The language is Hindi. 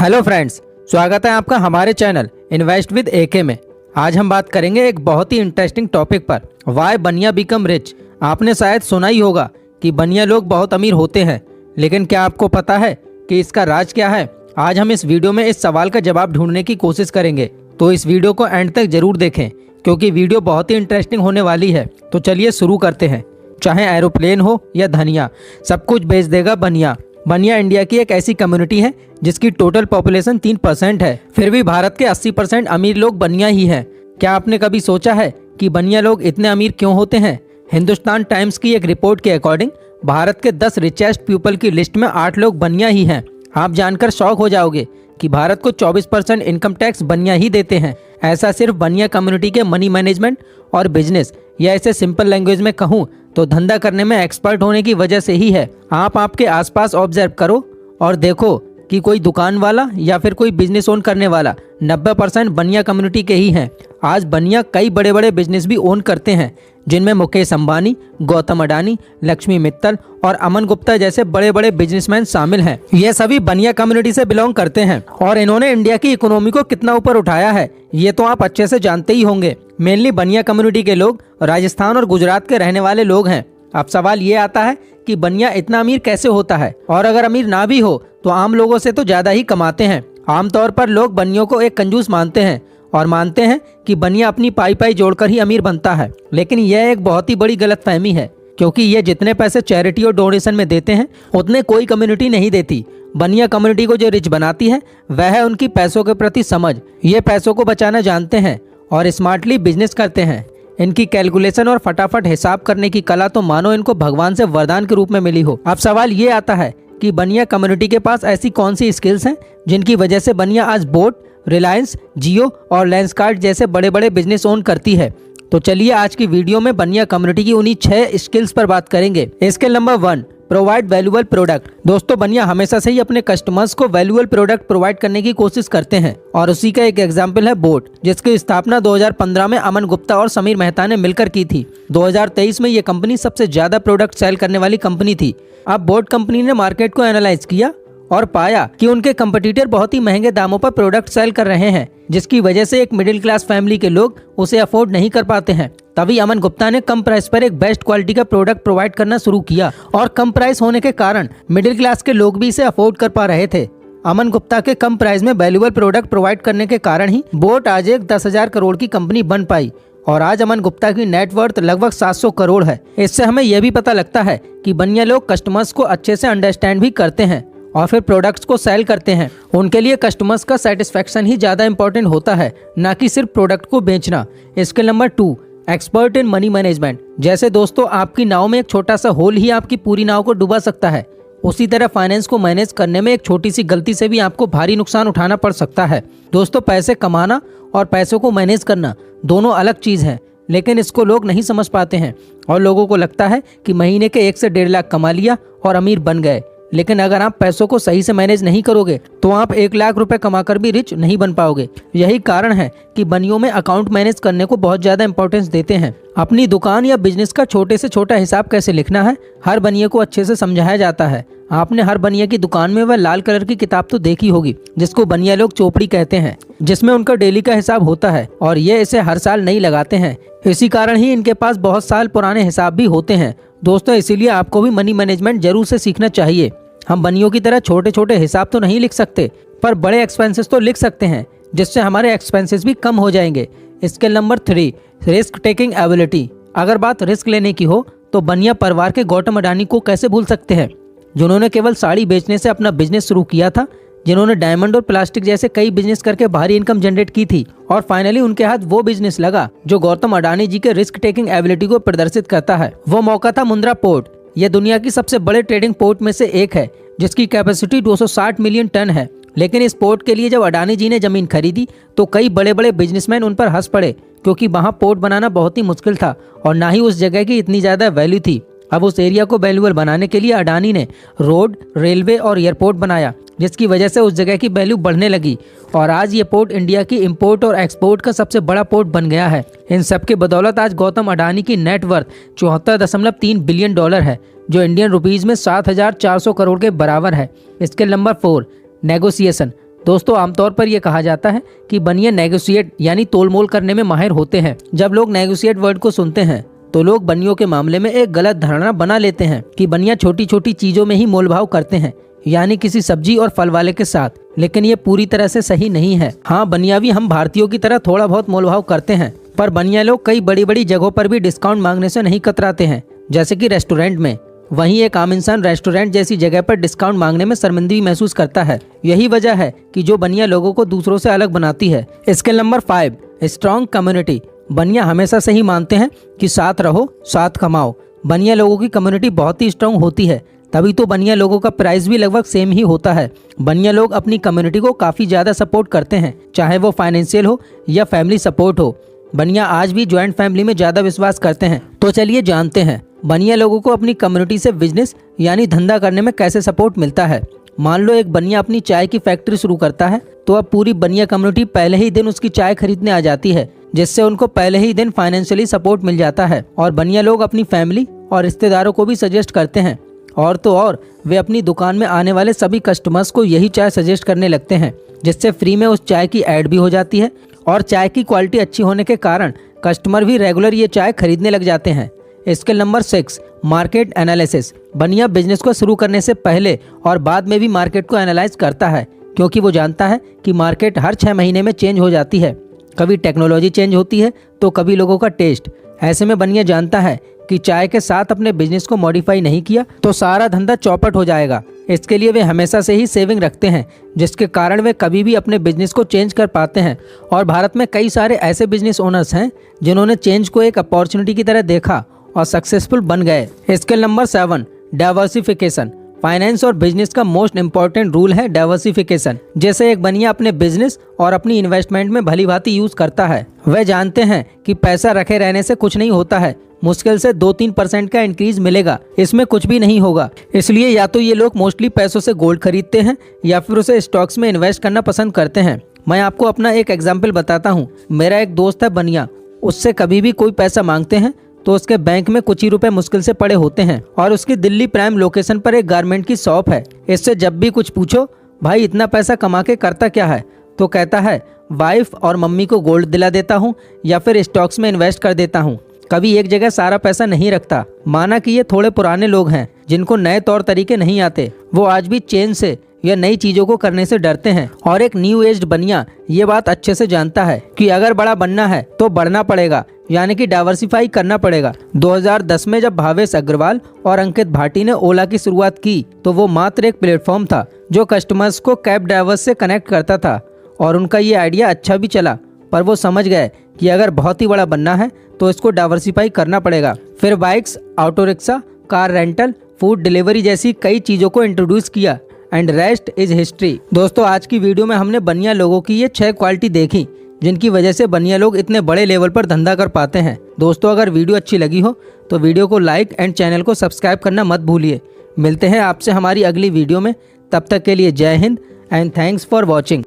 हेलो फ्रेंड्स, स्वागत है आपका हमारे चैनल इन्वेस्ट विद एके में। आज हम बात करेंगे एक बहुत ही इंटरेस्टिंग टॉपिक पर, वाई बनिया बिकम रिच। आपने शायद सुना ही होगा कि बनिया लोग बहुत अमीर होते हैं, लेकिन क्या आपको पता है कि इसका राज क्या है? आज हम इस वीडियो में इस सवाल का जवाब ढूंढने की कोशिश करेंगे, तो इस वीडियो को एंड तक जरूर देखें क्योंकि वीडियो बहुत ही इंटरेस्टिंग होने वाली है। तो चलिए शुरू करते हैं। चाहे एरोप्लेन हो या धनिया, सब कुछ बेच देगा बनिया। बनिया इंडिया की एक ऐसी कम्युनिटी है जिसकी टोटल पॉपुलेशन 3% है, फिर भी भारत के 80% अमीर लोग बनिया ही हैं। क्या आपने कभी सोचा है कि बनिया लोग इतने अमीर क्यों होते हैं? हिंदुस्तान टाइम्स की एक रिपोर्ट के अकॉर्डिंग भारत के 10 रिचेस्ट पीपल की लिस्ट में 8 लोग बनिया ही हैं। आप जानकर शॉक हो जाओगे कि भारत को 24% इनकम टैक्स बनिया ही देते हैं। ऐसा सिर्फ बनिया कम्युनिटी के मनी मैनेजमेंट और बिजनेस, या इसे सिंपल लैंग्वेज में कहूँ तो धंधा करने में एक्सपर्ट होने की वजह से ही है। आप आपके आसपास ऑब्जर्व करो और देखो कि कोई दुकान वाला या फिर कोई बिजनेस ओन करने वाला 90% बनिया कम्युनिटी के ही हैं। आज बनिया कई बड़े बड़े बिजनेस भी ओन करते हैं, जिनमें मुकेश अंबानी, गौतम अडानी, लक्ष्मी मित्तल और अमन गुप्ता जैसे बड़े बड़े बिजनेसमैन शामिल हैं। ये सभी बनिया कम्युनिटी से बिलोंग करते हैं और इन्होंने इंडिया की इकोनॉमी को कितना ऊपर उठाया है ये तो आप अच्छे से जानते ही होंगे। मेनली बनिया कम्युनिटी के लोग राजस्थान और गुजरात के रहने वाले लोग हैं। अब सवाल ये आता है कि बनिया इतना अमीर कैसे होता है, और अगर अमीर ना भी हो तो आम लोगों से तो ज्यादा ही कमाते हैं। आमतौर पर लोग बनियों को एक कंजूस मानते हैं और मानते हैं कि बनिया अपनी पाई पाई जोड़कर ही अमीर बनता है, लेकिन यह एक बहुत ही बड़ी गलतफहमी है क्योंकि ये जितने पैसे चैरिटी और डोनेशन में देते हैं उतने कोई कम्युनिटी नहीं देती। बनिया कम्युनिटी को जो रिच बनाती है वह है उनकी पैसों के प्रति समझ। ये पैसों को बचाना जानते हैं और स्मार्टली बिजनेस करते हैं। इनकी कैलकुलेशन और फटाफट हिसाब करने की कला तो मानो इनको भगवान से वरदान के रूप में मिली हो। अब सवाल ये आता है कि बनिया कम्युनिटी के पास ऐसी कौन सी स्किल्स हैं जिनकी वजह से बनिया आज बोट, रिलायंस, जियो और लेंसकार्ट जैसे बड़े बड़े बिजनेस ओन करती है। तो चलिए आज की वीडियो में बनिया कम्युनिटी की उन्हीं 6 स्किल्स पर बात करेंगे। Skill number 1, provide valuable product. दोस्तों, बनिया हमेशा से ही अपने कस्टमर्स को वैल्यूएबल प्रोडक्ट प्रोवाइड करने की कोशिश करते हैं और उसी का एक एग्जांपल है बोट, जिसकी स्थापना 2015 में अमन गुप्ता और समीर मेहता ने मिलकर की थी। 2023 में ये कंपनी सबसे ज्यादा प्रोडक्ट सेल करने वाली कंपनी थी। अब बोट कंपनी ने मार्केट को एनालाइज किया और पाया कि उनके कंपटीटर बहुत ही महंगे दामों पर प्रोडक्ट सेल कर रहे हैं, जिसकी वजह से एक मिडिल क्लास फैमिली के लोग उसे अफोर्ड नहीं कर पाते हैं। तभी अमन गुप्ता ने कम प्राइस पर एक बेस्ट क्वालिटी का प्रोडक्ट प्रोवाइड करना शुरू किया और कम प्राइस होने के कारण मिडिल क्लास के लोग भी इसे अफोर्ड कर पा रहे थे। अमन गुप्ता के कम प्राइस में वैल्यूएबल प्रोडक्ट प्रोवाइड करने के कारण ही बोट आज एक 10,000 करोड़ की कंपनी बन पाई और आज अमन गुप्ता की नेटवर्थ लगभग 700 करोड़ है। इससे हमें यह भी पता लगता है कि बनिया लोग कस्टमर्स को अच्छे से अंडरस्टैंड भी करते हैं और फिर प्रोडक्ट्स को सेल करते हैं। उनके लिए कस्टमर्स का सेटिस्फेक्शन ही ज्यादा इंपॉर्टेंट होता है, ना कि सिर्फ प्रोडक्ट को बेचना। Skill number 2, expert in money management. जैसे दोस्तों, आपकी नाव में एक छोटा सा होल ही आपकी पूरी नाव को डुबा सकता है, उसी तरह फाइनेंस को मैनेज करने में एक छोटी सी गलती से भी आपको भारी नुकसान उठाना पड़ सकता है। दोस्तों, पैसे कमाना और पैसों को मैनेज करना दोनों अलग चीज है, लेकिन इसको लोग नहीं समझ पाते हैं और लोगों को लगता है कि महीने के 1 से 1.5 लाख कमा लिया और अमीर बन गए। लेकिन अगर आप पैसों को सही से मैनेज नहीं करोगे तो आप 1 लाख रुपए कमाकर भी रिच नहीं बन पाओगे। यही कारण है कि बनियों में अकाउंट मैनेज करने को बहुत ज्यादा इंपॉर्टेंस देते हैं। अपनी दुकान या बिजनेस का छोटे से छोटा हिसाब कैसे लिखना है हर बनिए को अच्छे से समझाया जाता है। आपने हर बनिया की दुकान में वह लाल कलर की किताब तो देखी होगी जिसको बनिया लोग चोपड़ी कहते हैं, जिसमें उनका डेली का हिसाब होता है और ये इसे हर साल नहीं लगाते हैं। इसी कारण ही इनके पास बहुत साल पुराने हिसाब भी होते हैं। दोस्तों, इसीलिए आपको भी मनी मैनेजमेंट जरूर से सीखना चाहिए। हम बनियों की तरह छोटे छोटे हिसाब तो नहीं लिख सकते, पर बड़े एक्सपेंसेस तो लिख सकते हैं, जिससे हमारे एक्सपेंसेस भी कम हो जाएंगे। Skill number 3, risk taking ability. अगर बात रिस्क लेने की हो तो बनिया परिवार के गौतम अडानी को कैसे भूल सकते हैं, जिन्होंने केवल साड़ी बेचने से अपना बिजनेस शुरू किया था, जिन्होंने डायमंड और प्लास्टिक जैसे कई बिजनेस करके भारी इनकम जनरेट की थी और फाइनली उनके हाथ वो बिजनेस लगा जो गौतम अडानी जी के रिस्क टेकिंग एबिलिटी को प्रदर्शित करता है। वो मौका था मुंद्रा पोर्ट। यह दुनिया की सबसे बड़े ट्रेडिंग पोर्ट में से एक है, जिसकी कैपेसिटी 260 मिलियन टन है। लेकिन इस पोर्ट के लिए जब अडानी जी ने जमीन खरीदी तो कई बड़े बड़े बिजनेसमैन उन पर हंस पड़े, क्योंकि वहां पोर्ट बनाना बहुत ही मुश्किल था और ना ही उस जगह की इतनी ज्यादा वैल्यू थी। अब उस एरिया को वैल्यूएबल बनाने के लिए अडानी ने रोड, रेलवे और एयरपोर्ट बनाया, जिसकी वजह से उस जगह की वैल्यू बढ़ने लगी और आज ये पोर्ट इंडिया की इंपोर्ट और एक्सपोर्ट का सबसे बड़ा पोर्ट बन गया है। इन सब के बदौलत आज गौतम अडानी की नेटवर्थ 74.3 बिलियन डॉलर है, जो इंडियन रुपीज में 7,400 करोड़ के बराबर है। Skill number 4, negotiation. दोस्तों आमतौर पर यह कहा जाता है कि बनिया नेगोशिएट यानी तोलमोल करने में माहिर होते हैं। जब लोग नेगोशिएट वर्ड को सुनते हैं तो लोग बनियों के मामले में एक गलत धारणा बना लेते हैं कि बनिया छोटी छोटी चीजों में ही मोलभाव करते हैं, यानी किसी सब्जी और फल वाले के साथ। लेकिन ये पूरी तरह से सही नहीं है। हाँ, बनिया भी हम भारतीयों की तरह थोड़ा बहुत मोलभाव करते हैं, पर बनिया लोग कई बड़ी बड़ी जगहों पर भी डिस्काउंट मांगने से नहीं कतराते हैं, जैसे कि रेस्टोरेंट में। वहीं एक आम इंसान रेस्टोरेंट जैसी जगह पर डिस्काउंट मांगने में शर्मिंदगी महसूस करता है। यही वजह है कि जो बनिया लोगों को दूसरों से अलग बनाती है। Skill number 5, strong community. बनिया हमेशा से ही मानते हैं कि साथ रहो साथ कमाओ। बनिया लोगों की कम्युनिटी बहुत ही स्ट्रॉन्ग होती है, तभी तो बनिया लोगों का प्राइस भी लगभग सेम ही होता है। बनिया लोग अपनी कम्युनिटी को काफी ज्यादा सपोर्ट करते हैं, चाहे वो फाइनेंशियल हो या फैमिली सपोर्ट हो। बनिया आज भी ज्वाइंट फैमिली में ज्यादा विश्वास करते हैं। तो चलिए जानते हैं बनिया लोगों को अपनी कम्युनिटी से बिजनेस यानी धंधा करने में कैसे सपोर्ट मिलता है। मान लो एक बनिया अपनी चाय की फैक्ट्री शुरू करता है, तो अब पूरी बनिया कम्युनिटी पहले ही दिन उसकी चाय खरीदने आ जाती है, जिससे उनको पहले ही दिन फाइनेंशियली सपोर्ट मिल जाता है। और बनिया लोग अपनी फैमिली और रिश्तेदारों को भी सजेस्ट करते हैं, और तो और वे अपनी दुकान में आने वाले सभी कस्टमर्स को यही चाय सजेस्ट करने लगते हैं, जिससे फ्री में उस चाय की ऐड भी हो जाती है। और चाय की क्वालिटी अच्छी होने के कारण कस्टमर भी रेगुलर ये चाय खरीदने लग जाते हैं। Skill number 6, market analysis. बनिया बिजनेस को शुरू करने से पहले और बाद में भी मार्केट को एनालाइज करता है, क्योंकि वो जानता है कि मार्केट हर 6 महीने में चेंज हो जाती है। कभी टेक्नोलॉजी चेंज होती है तो कभी लोगों का टेस्ट। ऐसे में बनिया जानता है कि चाय के साथ अपने बिजनेस को मॉडिफाई नहीं किया तो सारा धंधा चौपट हो जाएगा। इसके लिए वे हमेशा से ही सेविंग रखते हैं, जिसके कारण वे कभी भी अपने बिजनेस को चेंज कर पाते हैं। और भारत में कई सारे ऐसे बिजनेस ओनर्स हैं जिन्होंने चेंज को एक अपॉर्चुनिटी की तरह देखा और सक्सेसफुल बन गए। Skill number 7, diversification. फाइनेंस और बिजनेस का मोस्ट इंपॉर्टेंट रूल है डाइवर्सिफिकेशन। जैसे एक बनिया अपने बिजनेस और अपनी इन्वेस्टमेंट में भली भांति यूज करता है। वह जानते हैं कि पैसा रखे रहने से कुछ नहीं होता है, मुश्किल से 2-3% का इंक्रीज मिलेगा, इसमें कुछ भी नहीं होगा। इसलिए या तो ये लोग मोस्टली पैसों से गोल्ड खरीदते हैं या फिर उसे स्टॉक्स में इन्वेस्ट करना पसंद करते हैं। मैं आपको अपना एक एग्जाम्पल बताता हूँ। मेरा एक दोस्त है बनिया, उससे कभी भी कोई पैसा मांगते हैं तो उसके बैंक में कुछ ही रुपए मुश्किल से पड़े होते हैं, और उसकी दिल्ली प्राइम लोकेशन पर एक गारमेंट की शॉप है। इससे जब भी कुछ पूछो, भाई इतना पैसा कमा के करता क्या है, तो कहता है वाइफ और मम्मी को गोल्ड दिला देता हूँ या फिर स्टॉक्स में इन्वेस्ट कर देता हूँ। कभी एक जगह सारा पैसा नहीं रखता। माना कि ये थोड़े पुराने लोग हैं जिनको नए तौर तरीके नहीं आते, वो आज भी चेंज से या नई चीजों को करने से डरते हैं। और एक न्यू एज्ड बनिया ये बात अच्छे से जानता है कि अगर बड़ा बनना है तो बढ़ना पड़ेगा, यानी कि डाइवर्सिफाई करना पड़ेगा। 2010 में जब भावेश अग्रवाल और अंकित भाटी ने ओला की शुरुआत की तो वो मात्र एक प्लेटफॉर्म था जो कस्टमर्स को कैब ड्राइवर्स से कनेक्ट करता था, और उनका ये आइडिया अच्छा भी चला। पर वो समझ गए कि अगर बहुत ही बड़ा बनना है तो इसको डाइवर्सिफाई करना पड़ेगा। फिर bikes, auto rickshaw, car rental, food delivery जैसी कई चीज़ों को इंट्रोड्यूस किया, एंड रेस्ट इज हिस्ट्री। दोस्तों आज की वीडियो में हमने बनिया लोगों की ये 6 क्वालिटी देखी जिनकी वजह से बनिया लोग इतने बड़े लेवल पर धंधा कर पाते हैं। दोस्तों अगर वीडियो अच्छी लगी हो तो वीडियो को लाइक एंड चैनल को सब्सक्राइब करना मत भूलिए। मिलते हैं आपसे हमारी अगली वीडियो में, तब तक के लिए जय Hind and thanks for watching.